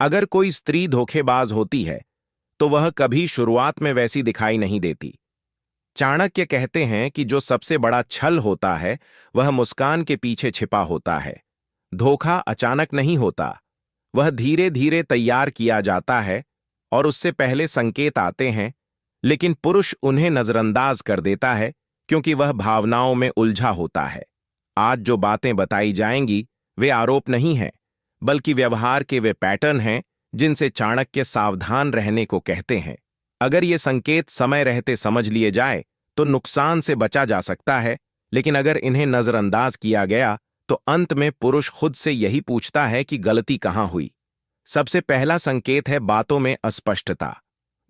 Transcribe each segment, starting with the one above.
अगर कोई स्त्री धोखेबाज होती है तो वह कभी शुरुआत में वैसी दिखाई नहीं देती। चाणक्य कहते हैं कि जो सबसे बड़ा छल होता है वह मुस्कान के पीछे छिपा होता है। धोखा अचानक नहीं होता, वह धीरे धीरे तैयार किया जाता है और उससे पहले संकेत आते हैं, लेकिन पुरुष उन्हें नजरअंदाज कर देता है क्योंकि वह भावनाओं में उलझा होता है। आज जो बातें बताई जाएंगी वे आरोप नहीं हैं, बल्कि व्यवहार के वे पैटर्न हैं जिनसे चाणक्य सावधान रहने को कहते हैं। अगर ये संकेत समय रहते समझ लिए जाए तो नुकसान से बचा जा सकता है, लेकिन अगर इन्हें नजरअंदाज किया गया तो अंत में पुरुष खुद से यही पूछता है कि गलती कहां हुई। सबसे पहला संकेत है बातों में अस्पष्टता।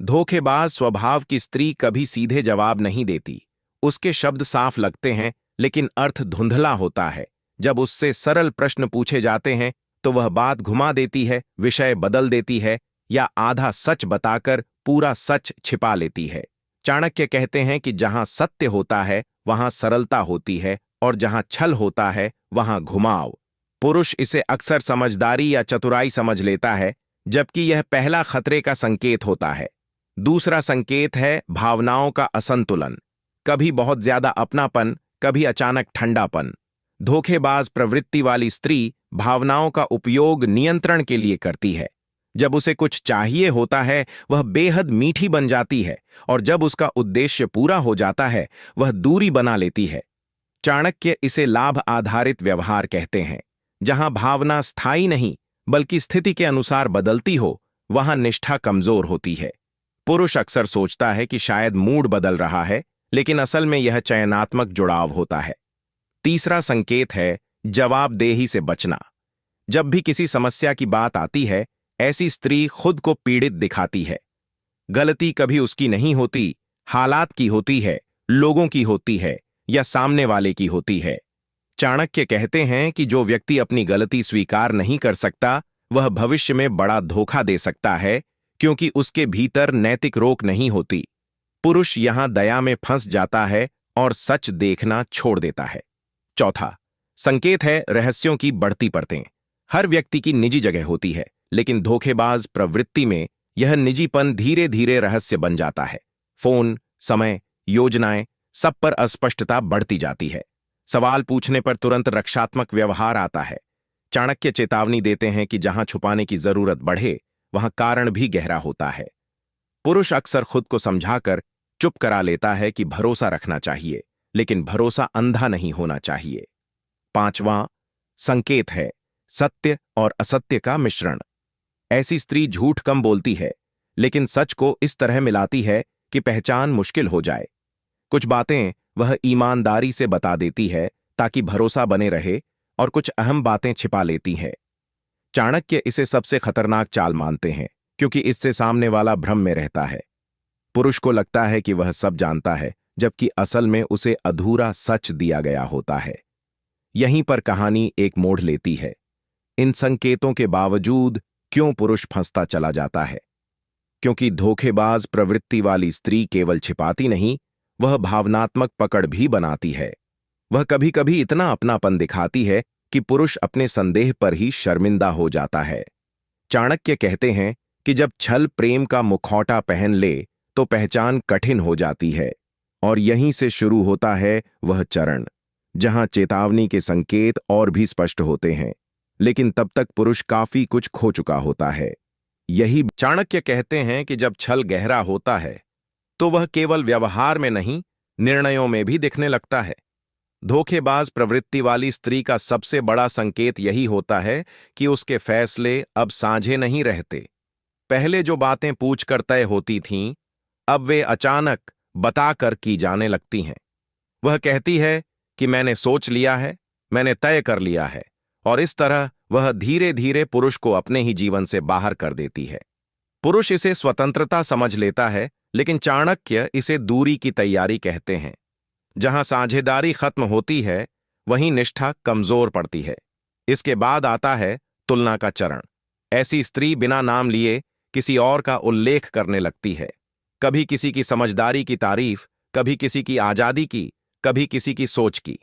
धोखेबाज स्वभाव की स्त्री कभी सीधे जवाब नहीं देती। उसके शब्द साफ लगते हैं लेकिन अर्थ धुंधला होता है। जब उससे सरल प्रश्न पूछे जाते हैं तो वह बात घुमा देती है, विषय बदल देती है या आधा सच बताकर पूरा सच छिपा लेती है। चाणक्य कहते हैं कि जहां सत्य होता है वहां सरलता होती है और जहां छल होता है वहां घुमाव। पुरुष इसे अक्सर समझदारी या चतुराई समझ लेता है, जबकि यह पहला खतरे का संकेत होता है। दूसरा संकेत है भावनाओं का असंतुलन। कभी बहुत ज्यादा अपनापन, कभी अचानक ठंडापन। धोखेबाज प्रवृत्ति वाली स्त्री भावनाओं का उपयोग नियंत्रण के लिए करती है। जब उसे कुछ चाहिए होता है वह बेहद मीठी बन जाती है और जब उसका उद्देश्य पूरा हो जाता है वह दूरी बना लेती है। चाणक्य इसे लाभ आधारित व्यवहार कहते हैं। जहां भावना स्थायी नहीं बल्कि स्थिति के अनुसार बदलती हो वहां निष्ठा कमजोर होती है। पुरुष अक्सर सोचता है कि शायद मूड बदल रहा है, लेकिन असल में यह चयनात्मक जुड़ाव होता है। तीसरा संकेत है जवाबदेही से बचना। जब भी किसी समस्या की बात आती है ऐसी स्त्री खुद को पीड़ित दिखाती है। गलती कभी उसकी नहीं होती, हालात की होती है, लोगों की होती है या सामने वाले की होती है। चाणक्य कहते हैं कि जो व्यक्ति अपनी गलती स्वीकार नहीं कर सकता वह भविष्य में बड़ा धोखा दे सकता है, क्योंकि उसके भीतर नैतिक रोक नहीं होती। पुरुष यहां दया में फंस जाता है और सच देखना छोड़ देता है। चौथा संकेत है रहस्यों की बढ़ती परतें। हर व्यक्ति की निजी जगह होती है, लेकिन धोखेबाज प्रवृत्ति में यह निजीपन धीरे धीरे रहस्य बन जाता है। फोन, समय, योजनाएं, सब पर अस्पष्टता बढ़ती जाती है। सवाल पूछने पर तुरंत रक्षात्मक व्यवहार आता है। चाणक्य चेतावनी देते हैं कि जहां छुपाने की जरूरत बढ़े वहां कारण भी गहरा होता है। पुरुष अक्सर खुद को समझाकर चुप करा लेता है कि भरोसा रखना चाहिए, लेकिन भरोसा अंधा नहीं होना चाहिए। पांचवां संकेत है सत्य और असत्य का मिश्रण। ऐसी स्त्री झूठ कम बोलती है, लेकिन सच को इस तरह मिलाती है कि पहचान मुश्किल हो जाए। कुछ बातें वह ईमानदारी से बता देती है ताकि भरोसा बने रहे, और कुछ अहम बातें छिपा लेती है। चाणक्य इसे सबसे खतरनाक चाल मानते हैं, क्योंकि इससे सामने वाला भ्रम में रहता है। पुरुष को लगता है कि वह सब जानता है, जबकि असल में उसे अधूरा सच दिया गया होता है। यहीं पर कहानी एक मोड़ लेती है। इन संकेतों के बावजूद क्यों पुरुष फंसता चला जाता है? क्योंकि धोखेबाज प्रवृत्ति वाली स्त्री केवल छिपाती नहीं, वह भावनात्मक पकड़ भी बनाती है। वह कभी कभी इतना अपनापन दिखाती है कि पुरुष अपने संदेह पर ही शर्मिंदा हो जाता है। चाणक्य कहते हैं कि जब छल प्रेम का मुखौटा पहन ले तो पहचान कठिन हो जाती है, और यहीं से शुरू होता है वह चरण जहां चेतावनी के संकेत और भी स्पष्ट होते हैं, लेकिन तब तक पुरुष काफी कुछ खो चुका होता है। यही चाणक्य कहते हैं कि जब छल गहरा होता है तो वह केवल व्यवहार में नहीं, निर्णयों में भी दिखने लगता है। धोखेबाज प्रवृत्ति वाली स्त्री का सबसे बड़ा संकेत यही होता है कि उसके फैसले अब साझे नहीं रहते। पहले जो बातें पूछकर तय होती थीं, अब वे अचानक बताकर की जाने लगती हैं। वह कहती है कि मैंने सोच लिया है, मैंने तय कर लिया है, और इस तरह वह धीरे धीरे पुरुष को अपने ही जीवन से बाहर कर देती है। पुरुष इसे स्वतंत्रता समझ लेता है, लेकिन चाणक्य इसे दूरी की तैयारी कहते हैं। जहां साझेदारी खत्म होती है वहीं निष्ठा कमजोर पड़ती है। इसके बाद आता है तुलना का चरण। ऐसी स्त्री बिना नाम लिए किसी और का उल्लेख करने लगती है। कभी किसी की समझदारी की तारीफ, कभी किसी की आजादी की, कभी किसी की सोच की।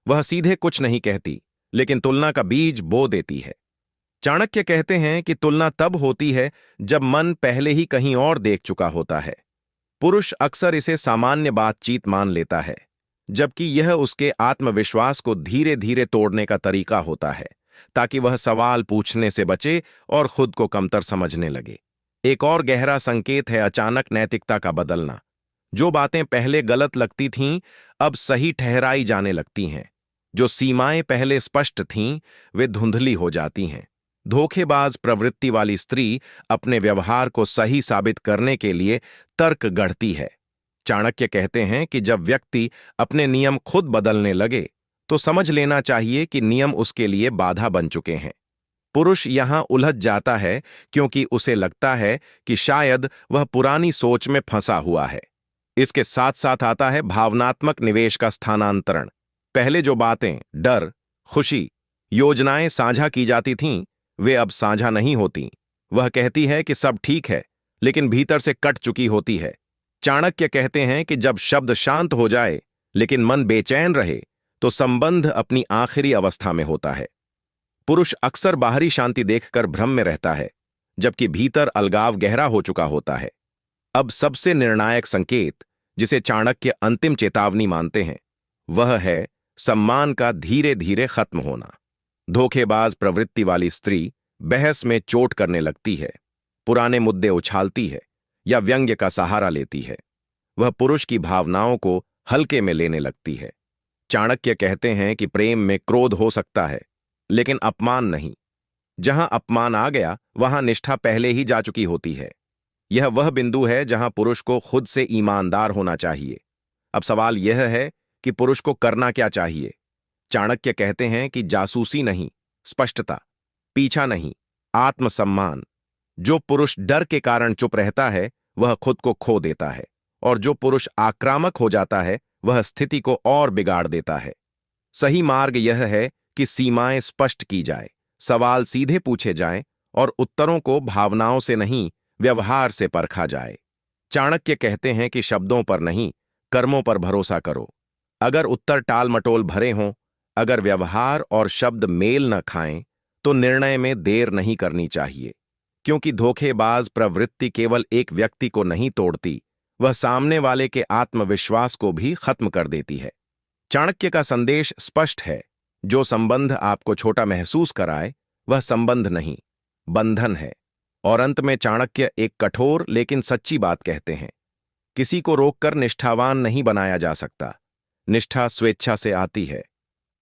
वह सीधे कुछ नहीं कहती, लेकिन तुलना का बीज बो देती है। चाणक्य कहते हैं कि तुलना तब होती है जब मन पहले ही कहीं और देख चुका होता है। पुरुष अक्सर इसे सामान्य बातचीत मान लेता है, जबकि यह उसके आत्मविश्वास को धीरे धीरे तोड़ने का तरीका होता है, ताकि वह सवाल पूछने से बचे और खुद को कमतर समझने लगे। एक और गहरा संकेत है अचानक नैतिकता का बदलना। जो बातें पहले गलत लगती थीं, अब सही ठहराई जाने लगती हैं। जो सीमाएं पहले स्पष्ट थीं, वे धुंधली हो जाती हैं। धोखेबाज प्रवृत्ति वाली स्त्री अपने व्यवहार को सही साबित करने के लिए तर्क गढ़ती है। चाणक्य कहते हैं कि जब व्यक्ति अपने नियम खुद बदलने लगे, तो समझ लेना चाहिए कि नियम उसके लिए बाधा बन चुके हैं। पुरुष यहां उलझ जाता है क्योंकि उसे लगता है कि शायद वह पुरानी सोच में फंसा हुआ है। इसके साथ साथ आता है भावनात्मक निवेश का स्थानांतरण। पहले जो बातें, डर, खुशी, योजनाएं साझा की जाती थीं, वे अब साझा नहीं होती। वह कहती है कि सब ठीक है, लेकिन भीतर से कट चुकी होती है। चाणक्य कहते हैं कि जब शब्द शांत हो जाए, लेकिन मन बेचैन रहे, तो संबंध अपनी आखिरी अवस्था में होता है। पुरुष अक्सर बाहरी शांति देखकर भ्रम में रहता है, जबकि भीतर अलगाव गहरा हो चुका होता है। अब सबसे निर्णायक संकेत, जिसे चाणक्य अंतिम चेतावनी मानते हैं, वह है सम्मान का धीरे धीरे खत्म होना। धोखेबाज प्रवृत्ति वाली स्त्री बहस में चोट करने लगती है, पुराने मुद्दे उछालती है या व्यंग्य का सहारा लेती है। वह पुरुष की भावनाओं को हल्के में लेने लगती है। चाणक्य कहते हैं कि प्रेम में क्रोध हो सकता है, लेकिन अपमान नहीं। जहां अपमान आ गया, वहां निष्ठा पहले ही जा चुकी होती है। यह वह बिंदु है जहां पुरुष को खुद से ईमानदार होना चाहिए। अब सवाल यह है कि पुरुष को करना क्या चाहिए। चाणक्य कहते हैं कि जासूसी नहीं, स्पष्टता, पीछा नहीं, आत्मसम्मान। जो पुरुष डर के कारण चुप रहता है, वह खुद को खो देता है, और जो पुरुष आक्रामक हो जाता है, वह स्थिति को और बिगाड़ देता है। सही मार्ग यह है कि सीमाएं स्पष्ट की जाए, सवाल सीधे पूछे जाएं और उत्तरों को भावनाओं से नहीं, व्यवहार से परखा जाए। चाणक्य कहते हैं कि शब्दों पर नहीं, कर्मों पर भरोसा करो। अगर उत्तर टाल मटोल भरे हों, अगर व्यवहार और शब्द मेल न खाएं, तो निर्णय में देर नहीं करनी चाहिए, क्योंकि धोखेबाज प्रवृत्ति केवल एक व्यक्ति को नहीं तोड़ती, वह सामने वाले के आत्मविश्वास को भी खत्म कर देती है। चाणक्य का संदेश स्पष्ट है, जो संबंध आपको छोटा महसूस कराए, वह संबंध नहीं, बंधन है। और अंत में चाणक्य एक कठोर लेकिन सच्ची बात कहते हैं, किसी को रोककर निष्ठावान नहीं बनाया जा सकता। निष्ठा स्वेच्छा से आती है।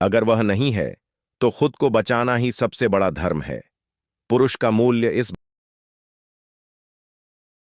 अगर वह नहीं है, तो खुद को बचाना ही सबसे बड़ा धर्म है। पुरुष का मूल्य इस